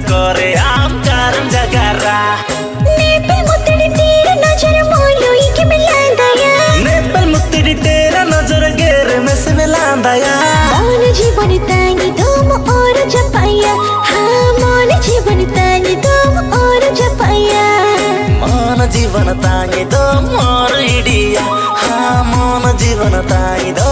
करे आम कारण जगारा नेपाल मुत्तडी तेरा नजर मोलो इके मिलांदाया नेपाल मुत्तडी तेरा नजर गेर में से मिलांदाया मन जीवन तांगी दम और जपाया हाँ मन जीवन तांगी दम और जपाया मन जीवन तांगी दम और इडिया हाँ मन जीवन तांगी दम